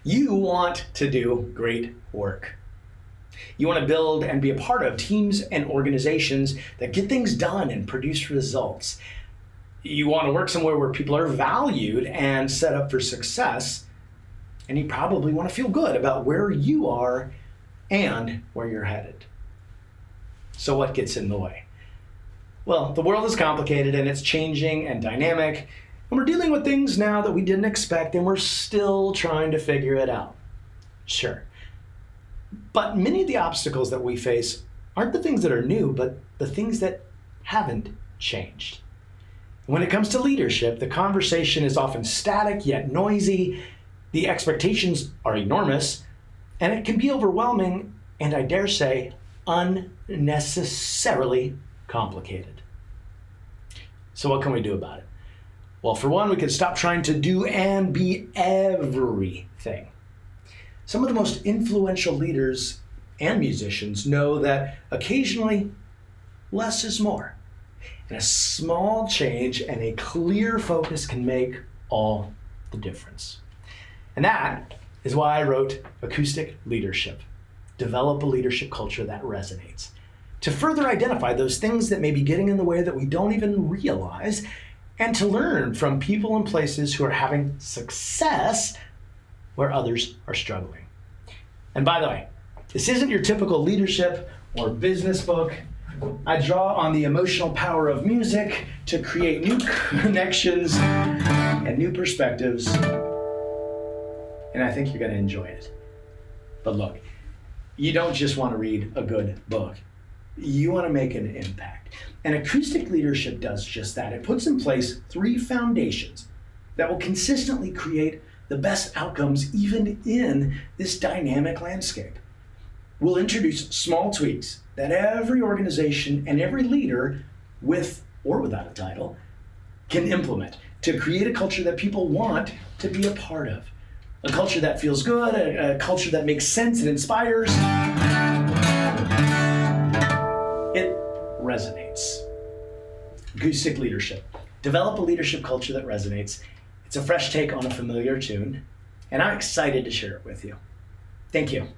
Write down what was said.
You want to do great work. You want to build and be a part of teams and organizations that get things done and produce results. You want to work somewhere where people are valued and set up for success. And you probably want to feel good about where you are and where you're headed. So what gets in the way? Well, the world is complicated and it's changing and dynamic. And we're dealing with things now that we didn't expect, and we're still trying to figure it out. Sure. But many of the obstacles that we face aren't the things that are new, but the things that haven't changed. When it comes to leadership, the conversation is often static yet noisy. The expectations are enormous, and it can be overwhelming, and I dare say, unnecessarily complicated. So what can we do about it? Well, for one, we can stop trying to do and be everything. Some of the most influential leaders and musicians know that occasionally less is more. And a small change and a clear focus can make all the difference. And that is why I wrote Acoustic Leadership. Develop a leadership culture that resonates. To further identify those things that may be getting in the way that we don't even realize, and to learn from people and places who are having success where others are struggling. And by the way, this isn't your typical leadership or business book. I draw on the emotional power of music to create new connections and new perspectives, and I think you're going to enjoy it. But look, you don't just want to read a good book. You want to make an impact. And Acoustic Leadership does just that. It puts in place 3 foundations that will consistently create the best outcomes even in this dynamic landscape. We'll introduce small tweaks that every organization and every leader, with or without a title, can implement to create a culture that people want to be a part of. A culture that feels good, a culture that makes sense and inspires. It resonates. Acoustic Leadership. Develop a leadership culture that resonates. It's a fresh take on a familiar tune, and I'm excited to share it with you. Thank you.